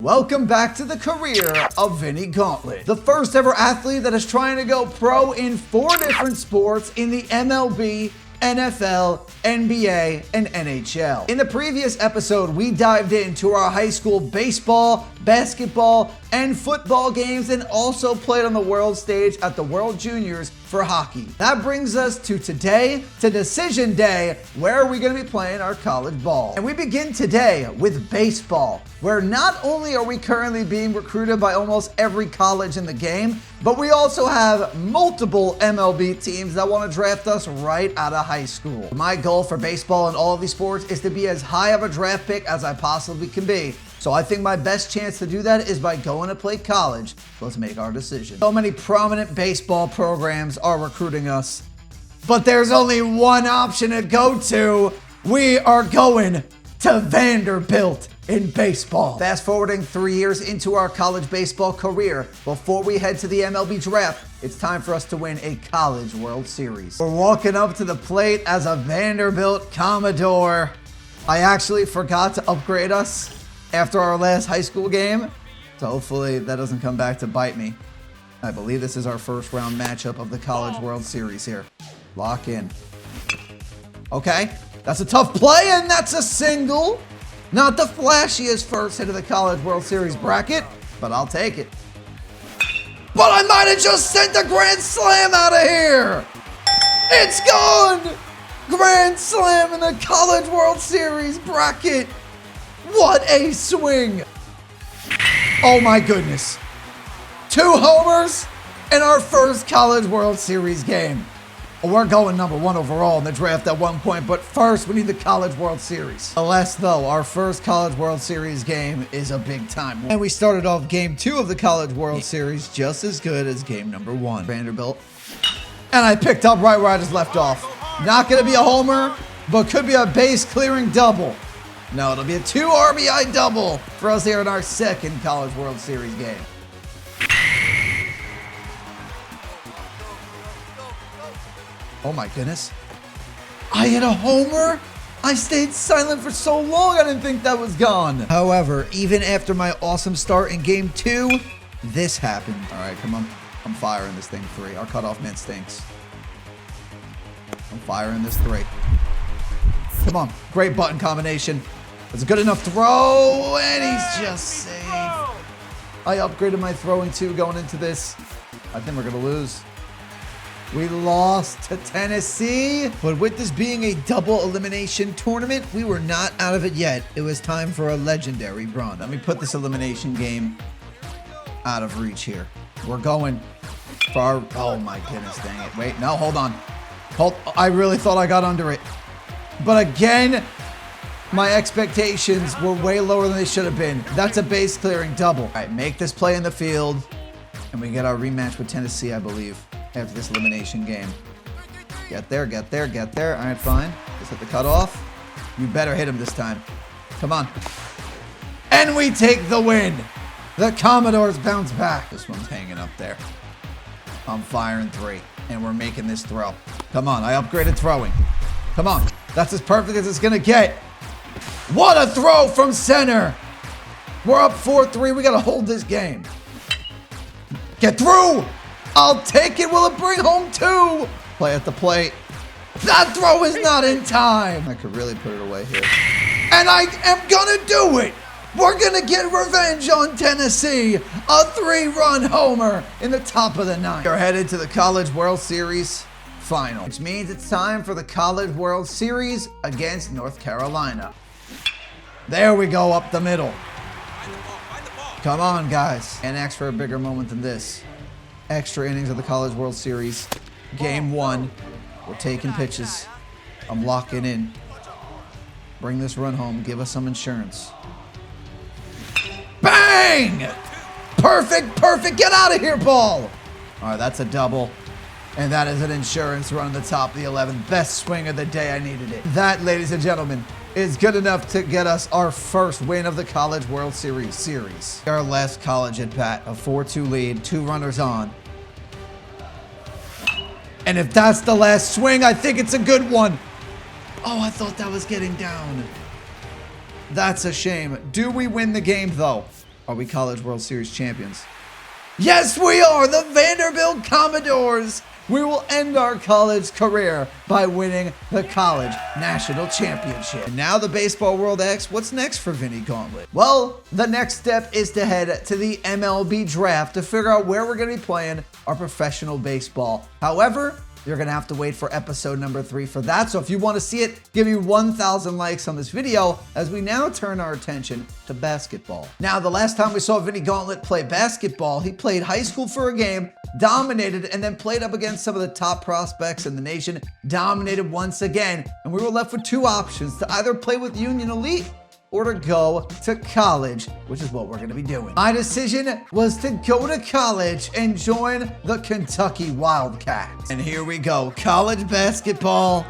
Welcome back to the career of Vinny Gauntlet, the first ever athlete that is trying to go pro in 4 different sports in the MLB, NFL, NBA, and NHL. In the previous episode, we dived into our high school baseball, basketball, and football games and also played on the world stage at the World Juniors for hockey. That brings us to today, to Decision Day, where we're going to be playing our college ball. And we begin today with baseball, where not only are we currently being recruited by almost every college in the game, but we also have multiple MLB teams that want to draft us right out of high school. My goal for baseball and all of these sports is to be as high of a draft pick as I possibly can be. So I think my best chance to do that is by going to play college. Let's make our decision. So many prominent baseball programs are recruiting us, but there's only one option to go to. We are going to Vanderbilt in baseball. Fast forwarding 3 years into our college baseball career, before we head to the MLB draft, it's time for us to win a College World Series. We're walking up to the plate as a Vanderbilt Commodore. I actually forgot to upgrade us after our last high school game, so hopefully that doesn't come back to bite me. I believe this is our first round matchup of the College World Series here. Lock in. Okay, that's a tough play, and that's a single. Not the flashiest first hit of the College World Series bracket, but I'll take it. But I might have just sent a grand slam out of here. It's gone! Grand slam in the College World Series bracket. What a swing! Oh my goodness. 2 homers in our first College World Series game. We're going number 1 overall in the draft at one point, but first we need the College World Series. Unless though, our first College World Series game is a big time. And we started off game 2 of the College World Series just as good as game number 1. Vanderbilt. And I picked up right where I just left off. Not gonna be a homer, but could be a base clearing double. No, it'll be a 2 RBI double for us here in our second College World Series game. Oh my goodness. I hit a homer? I stayed silent for so long, I didn't think that was gone. However, even after my awesome start in game 2, this happened. All right, come on. I'm firing this thing 3. Our cutoff man stinks. I'm firing this 3. Come on. Great button combination. It's a good enough throw, and he's just safe. I upgraded my throwing too going into this. I think we're going to lose. We lost to Tennessee, but with this being a double elimination tournament, we were not out of it yet. It was time for a legendary run. Let me put this elimination game out of reach here. We're going for our... Oh my goodness, dang it. Wait, no, hold on. I really thought I got under it. But again, my expectations were way lower than they should have been. That's a base clearing double. All right, make this play in the field, and we get our rematch with Tennessee, I believe, after this elimination game. Get there, get there, get there. All right, fine. Just hit the cutoff. You better hit him this time. Come on. And we take the win. The Commodores bounce back. This one's hanging up there. I'm firing 3, and we're making this throw. Come on, I upgraded throwing. Come on. That's as perfect as it's going to get. What a throw from center. We're up 4-3. We got to hold this game. Get through. I'll take it. Will it bring home 2? Play at the plate. That throw is not in time. I could really put it away here. And I am going to do it. We're going to get revenge on Tennessee. A 3-run homer in the top of the 9th. We're headed to the College World Series final, which means it's time for the College World Series against North Carolina. There we go, up the middle. Come on, guys. And ask for a bigger moment than this. Extra innings of the College World Series. Game 1. We're taking pitches. I'm locking in. Bring this run home. Give us some insurance. Bang! Perfect, perfect. Get out of here, ball. All right, that's a double. And that is an insurance run at the top of the 11th. Best swing of the day. I needed it. That, ladies and gentlemen, is good enough to get us our first win of the College World Series. Our last college at bat, a 4-2 lead, 2 runners on. And if that's the last swing, I think it's a good one. Oh, I thought that was getting down. That's a shame. Do we win the game, though? Are we College World Series champions? Yes, we are the Vanderbilt Commodores. We will end our college career by winning the college national championship. And now the baseball world asks, what's next for Vinny Gauntlet? Well, the next step is to head to the MLB draft to figure out where we're going to be playing our professional baseball. However, you're going to have to wait for episode number 3 for that. So if you want to see it, give me 1,000 likes on this video as we now turn our attention to basketball. Now, the last time we saw Vinny Gauntlet play basketball, he played high school for a game, dominated, and then played up against some of the top prospects in the nation, dominated once again. And we were left with 2 options: to either play with Union Elite or to go to college, which is what we're going to be doing. My decision was to go to college and join the Kentucky Wildcats. And here we go, college basketball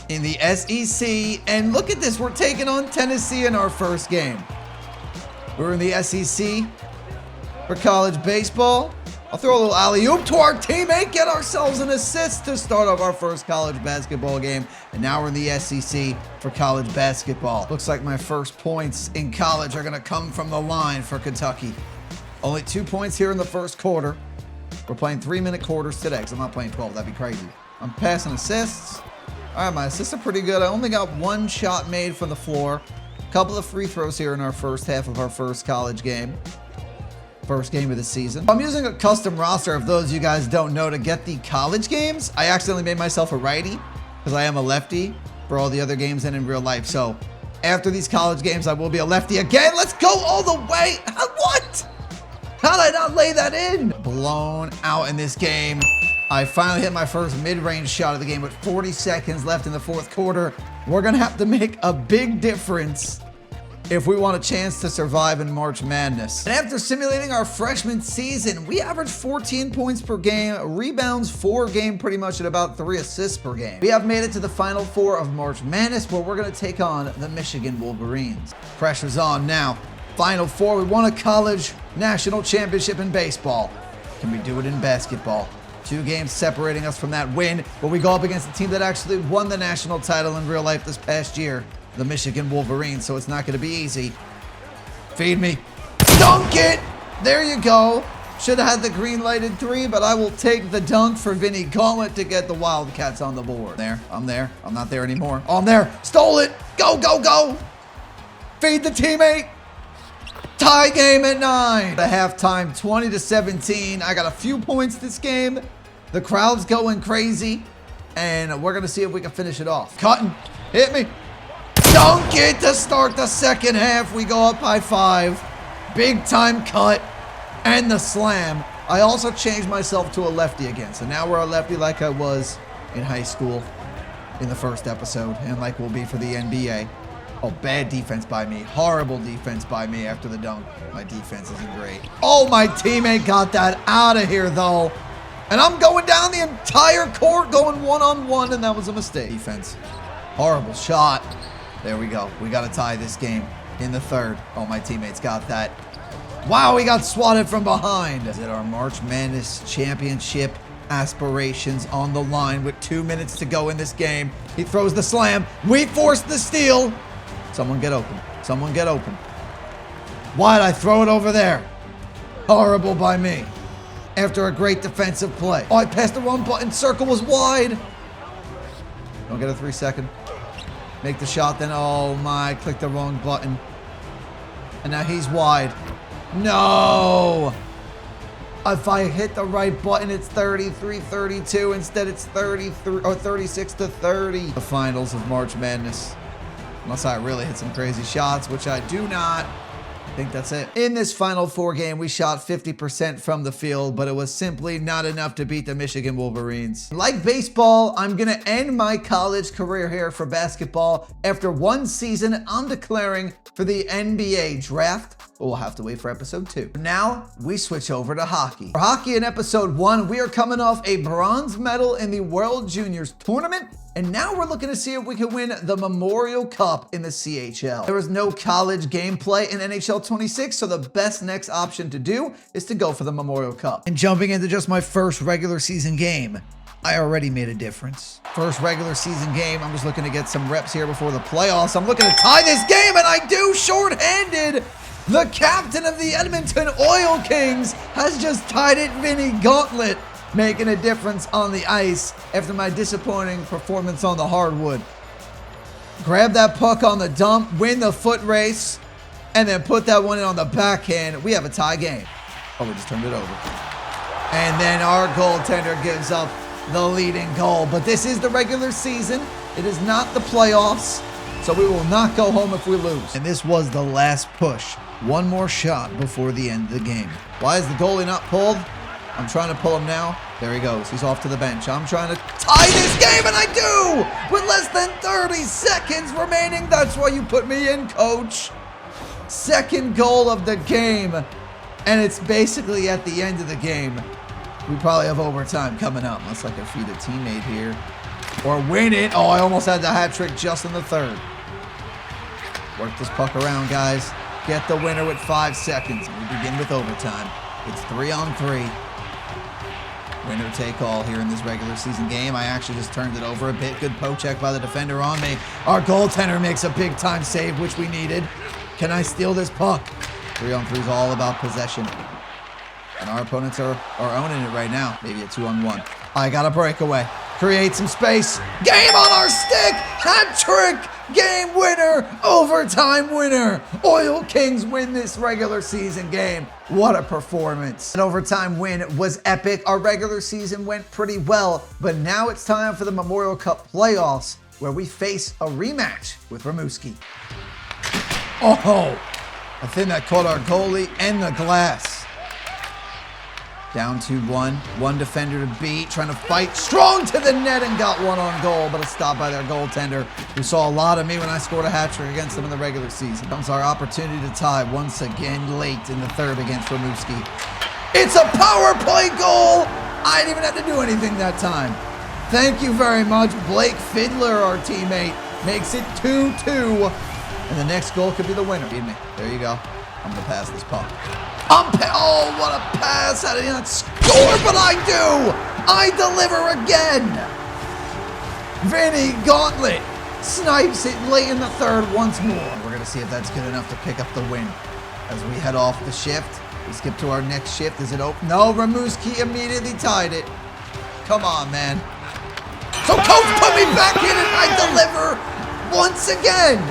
in the SEC. And look at this, we're taking on Tennessee in our first game. We're in the SEC for college baseball. I'll throw a little alley-oop to our teammate, get ourselves an assist to start off our first college basketball game. And now we're in the SEC for college basketball. Looks like my first points in college are gonna come from the line for Kentucky. Only 2 points here in the first quarter. We're playing 3-minute quarters today, because I'm not playing 12, that'd be crazy. I'm passing assists. All right, my assists are pretty good. I only got 1 shot made from the floor. A couple of free throws here in our first half of our first college game. First game of the season. I'm using a custom roster, if those of you guys don't know, to get the college games. I accidentally made myself a righty because I am a lefty for all the other games and in real life. So after these college games, I will be a lefty again. Let's go all the way. What? How did I not lay that in? Blown out in this game. I finally hit my first mid-range shot of the game with 40 seconds left in the fourth quarter. We're gonna have to make a big difference if we want a chance to survive in March Madness. And after simulating our freshman season, we averaged 14 points per game, rebounds 4 a game, pretty much at about 3 assists per game. We have made it to the Final Four of March Madness, where we're gonna take on the Michigan Wolverines. Pressure's on now. Final Four, we won a college national championship in baseball. Can we do it in basketball? 2 games separating us from that win, but we go up against a team that actually won the national title in real life this past year, the Michigan Wolverines, so it's not going to be easy. Feed me. Dunk it! There you go. Should have had the green lighted 3, but I will take the dunk for Vinny Gauntlet to get the Wildcats on the board. There. I'm not there anymore. Oh, I'm there. Stole it. Go, go, go. Feed the teammate. Tie game at 9. The halftime, 20-17. I got a few points this game. The crowd's going crazy, and we're going to see if we can finish it off. Cutting. Hit me. Dunk it to start the second half. We go up by 5. Big time cut and the slam. I also changed myself to a lefty again. So now we're a lefty like I was in high school in the first episode, and like we'll be for the NBA. Oh, bad defense by me. Horrible defense by me after the dunk. My defense isn't great. Oh, my teammate got that out of here, though. And I'm going down the entire court, going one-on-one, and that was a mistake. Defense. Horrible shot. There we go. We got to tie this game in the third. Oh, my teammates got that. Wow, we got swatted from behind. Is it our March Madness championship aspirations on the line with 2 minutes to go in this game? He throws the slam. We force the steal. Someone get open. Someone get open. Why'd I throw it over there? Horrible by me. After a great defensive play. Oh, I passed the wrong button. Circle was wide. Don't get a 3-second. Make the shot then. Oh my, click the wrong button. And now he's wide. No! If I hit the right button, it's 33-32. Instead, it's 33 or 36-30. The finals of March Madness. Unless I really hit some crazy shots, which I do not. I think that's it. In this Final Four game, we shot 50% from the field, but it was simply not enough to beat the Michigan Wolverines. Like baseball, I'm going to end my college career here for basketball. After 1 season, I'm declaring for the NBA draft. But we'll have to wait for episode 2. Now, we switch over to hockey. For hockey in episode 1, we are coming off a bronze medal in the World Juniors tournament. And now we're looking to see if we can win the Memorial Cup in the CHL. There was no college gameplay in NHL 26, so the best next option to do is to go for the Memorial Cup. And jumping into just my first regular season game, I already made a difference. First regular season game, I'm just looking to get some reps here before the playoffs. I'm looking to tie this game, and I do, shorthanded. The captain of the Edmonton Oil Kings has just tied it, Vinny Gauntlet, making a difference on the ice after my disappointing performance on the hardwood. Grab that puck on the dump, win the foot race, and then put that one in on the backhand. We have a tie game. Oh, we just turned it over. And then our goaltender gives up the leading goal. But this is the regular season. It is not the playoffs. So we will not go home if we lose. And this was the last push. One more shot before the end of the game. Why is the goalie not pulled? I'm trying to pull him now. There he goes. He's off to the bench. I'm trying to tie this game, and I do! With less than 30 seconds remaining. That's why you put me in, coach. Second goal of the game. And it's basically at the end of the game. We probably have overtime coming up. Unless I can feed a teammate here. Or win it. Oh, I almost had the hat trick just in the third. Work this puck around, guys. Get the winner with 5 seconds. We begin with overtime. It's 3-on-3. Winner take all here in this regular season game. I actually just turned it over a bit. Good poke check by the defender on me. Our goaltender makes a big time save, which we needed. Can I steal this puck? 3-on-3 is all about possession. And our opponents are owning it right now. Maybe a 2-on-1. I got a breakaway. Create some space. Game on our stick. Hat trick. Game winner. Overtime winner. Oil Kings win this regular season game. What a performance. An overtime win was epic. Our regular season went pretty well, but now it's time for the Memorial Cup playoffs where we face a rematch with Rimouski. Oh, a thing that caught our goalie and the glass. Down 2-1, one defender to beat, trying to fight strong to the net and got one on goal, but a stop by their goaltender, who saw a lot of me when I scored a hat trick against them in the regular season. Comes our opportunity to tie once again late in the third against Rimouski. It's a power play goal! I didn't even have to do anything that time. Thank you very much. Blake Fiddler, our teammate, makes it 2-2, and the next goal could be the winner. Feed me. There you go. I'm going to pass this puck. Oh, what a pass. I did not score, but I do. I deliver again. Vinny Gauntlet snipes it late in the third once more. We're going to see if that's good enough to pick up the win. As we head off the shift, we skip to our next shift. Is it open? No, Rimouski immediately tied it. Come on, man. So coach put me back in and I deliver once again.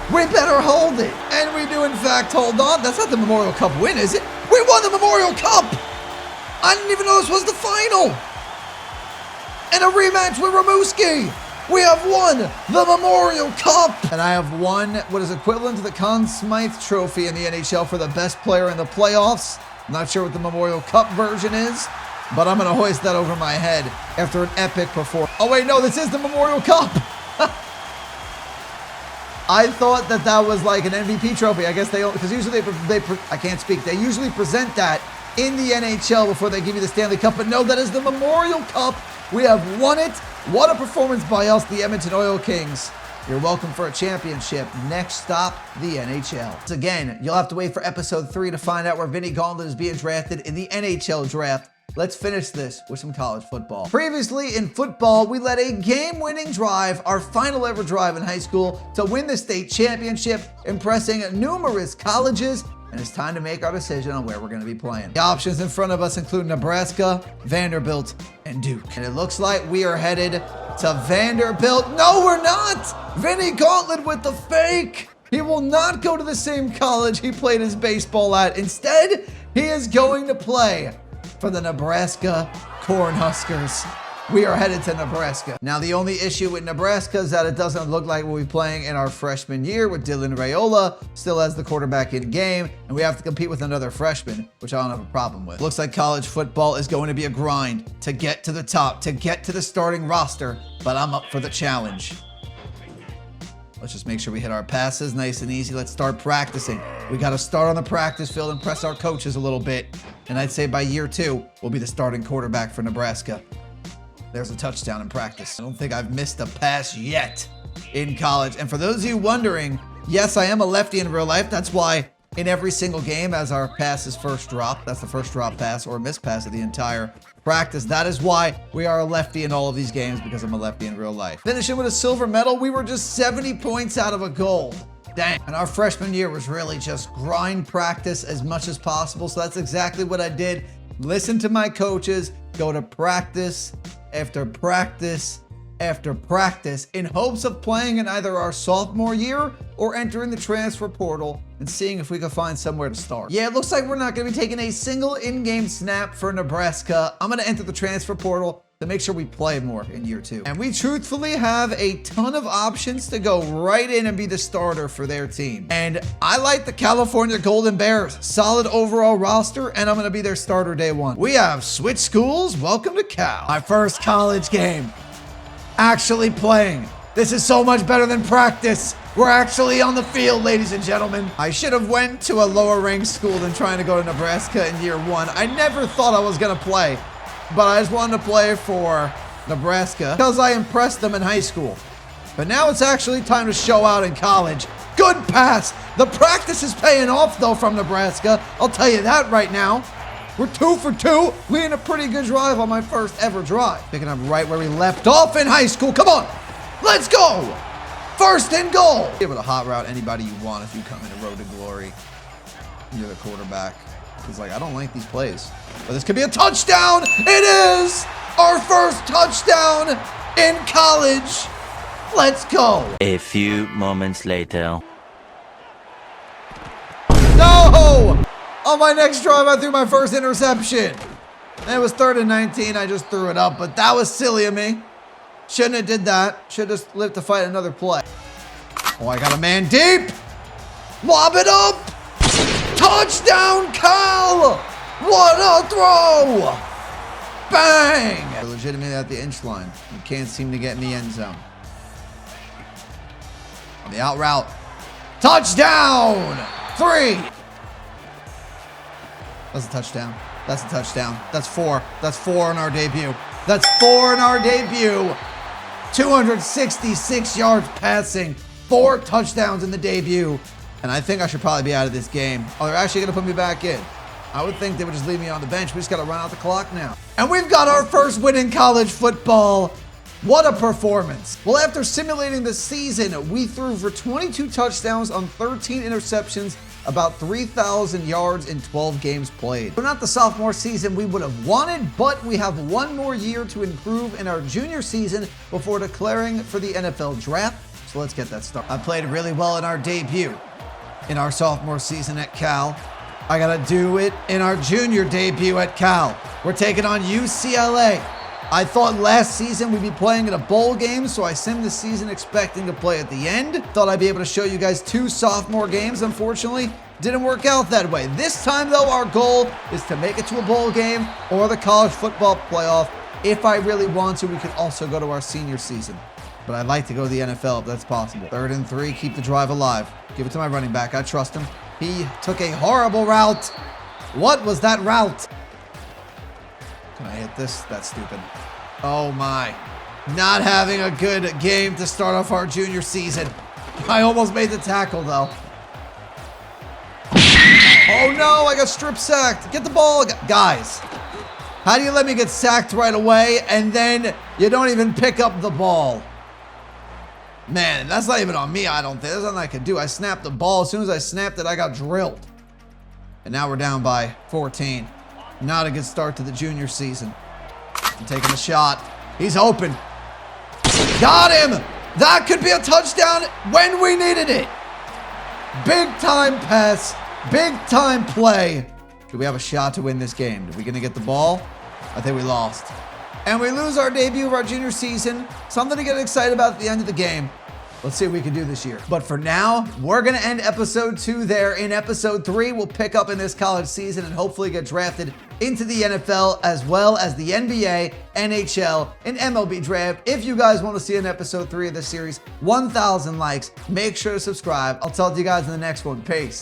We better hold it. And we do, in fact, hold on. That's not the Memorial Cup win, is it? We won the Memorial Cup! I didn't even know this was the final! And a rematch with Rimouski! We have won the Memorial Cup! And I have won what is equivalent to the Conn Smythe Trophy in the NHL for the best player in the playoffs. I'm not sure what the Memorial Cup version is, but I'm going to hoist that over my head after an epic performance. Oh, wait, no, this is the Memorial Cup! I thought that was like an MVP trophy. I guess because usually I can't speak. They usually present that in the NHL before they give you the Stanley Cup. But no, that is the Memorial Cup. We have won it. What a performance by us, the Edmonton Oil Kings. You're welcome for a championship. Next stop, the NHL. Once again, you'll have to wait for episode 3 to find out where Vinny Gauntlet is being drafted in the NHL draft. Let's finish this with some college football. Previously in football, we led a game-winning drive, our final ever drive in high school, to win the state championship, impressing numerous colleges, and it's time to make our decision on where we're going to be playing. The options in front of us include Nebraska, Vanderbilt, and Duke. And it looks like we are headed to Vanderbilt. No, we're not! Vinny Gauntlet with the fake! He will not go to the same college he played his baseball at. Instead, he is going to play for the Nebraska Cornhuskers. We are headed to Nebraska. Now, the only issue with Nebraska is that it doesn't look like we'll be playing in our freshman year with Dylan Raiola still as the quarterback in game, and we have to compete with another freshman, which I don't have a problem with. Looks like college football is going to be a grind to get to the top, to get to the starting roster, but I'm up for the challenge. Let's just make sure we hit our passes nice and easy. Let's start practicing. We got to start on the practice field and press our coaches a little bit. And I'd say by year 2, we'll be the starting quarterback for Nebraska. There's a touchdown in practice. I don't think I've missed a pass yet in college. And for those of you wondering, yes, I am a lefty in real life. That's why in every single game as our pass is first drop, that's the first drop pass or missed pass of the entire practice. That is why we are a lefty in all of these games, because I'm a lefty in real life. Finishing with a silver medal, we were just 70 points out of a gold. Dang. And our freshman year was really just grind practice as much as possible. So that's exactly what I did. Listen to my coaches, go to practice after practice after practice in hopes of playing in either our sophomore year or entering the transfer portal and seeing if we could find somewhere to start. Yeah, it looks like we're not going to be taking a single in-game snap for Nebraska. I'm going to enter the transfer portal to make sure we play more in year 2. And we truthfully have a ton of options to go right in and be the starter for their team. And I like the California Golden Bears. Solid overall roster, and I'm going to be their starter day 1. We have switched schools. Welcome to Cal. My first college game. Actually playing. This is so much better than practice. We're actually on the field, ladies and gentlemen. I should have went to a lower ranked school than trying to go to Nebraska in year 1. I never thought I was going to play, but I just wanted to play for Nebraska because I impressed them in high school. But now it's actually time to show out in college. Good pass. The practice is paying off, though, from Nebraska. I'll tell you that right now. We're 2 for 2. We had a pretty good drive on my first ever drive. Picking up right where we left off in high school. Come on. Let's go. First and goal. Be able to hot route anybody you want if you come in a road to glory. You're the quarterback. He's like, I don't like these plays. But this could be a touchdown. It is our first touchdown in college. Let's go. A few moments later. No! On my next drive, I threw my first interception. And it was 3rd and 19. I just threw it up, but that was silly of me. Shouldn't have did that. Should have just lived to fight another play. Oh, I got a man deep. Lob it up. Touchdown, Cal. What a throw. Bang. We're legitimately at the inch line. You can't seem to get in the end zone. On the out route. Touchdown. 3. That's a touchdown. That's a touchdown. That's 4. That's 4 in our debut. That's 4 in our debut. 266 yards passing. 4 touchdowns in the debut. And I think I should probably be out of this game. Oh, they're actually going to put me back in. I would think they would just leave me on the bench. We just got to run out the clock now. And we've got our first win in college football. What a performance. Well, after simulating the season, we threw for 22 touchdowns on 13 interceptions, about 3,000 yards in 12 games played. So not the sophomore season we would have wanted, but we have 1 more year to improve in our junior season before declaring for the NFL draft. So let's get that started. I played really well in our debut in our sophomore season at Cal. I gotta do it in our junior debut at Cal. We're taking on UCLA. I thought last season we'd be playing in a bowl game, so I simmed the season expecting to play at the end. Thought I'd be able to show you guys 2 sophomore games. Unfortunately, didn't work out that way. This time, though, our goal is to make it to a bowl game or the college football playoff. If I really want to, we could also go to our senior season. But I'd like to go to the NFL if that's possible. 3rd and 3, keep the drive alive. Give it to my running back. I trust him. He took a horrible route. What was that route? Can I hit this? That's stupid. Oh my. Not having a good game to start off our junior season. I almost made the tackle though. Oh no, I got strip sacked. Get the ball. Guys, how do you let me get sacked right away and then you don't even pick up the ball? Man, that's not even on me, I don't think. There's nothing I could do. I snapped the ball. As soon as I snapped it, I got drilled. And now we're down by 14. Not a good start to the junior season. I'm taking a shot. He's open. Got him! That could be a touchdown when we needed it. Big time pass. Big time play. Do we have a shot to win this game? Are we going to get the ball? I think we lost. And we lose our debut of our junior season. Something to get excited about at the end of the game. Let's see what we can do this year. But for now, we're going to end episode 2 there. In episode 3, we'll pick up in this college season and hopefully get drafted into the NFL as well as the NBA, NHL, and MLB draft. If you guys want to see an episode 3 of this series, 1,000 likes, make sure to subscribe. I'll talk to you guys in the next one. Peace.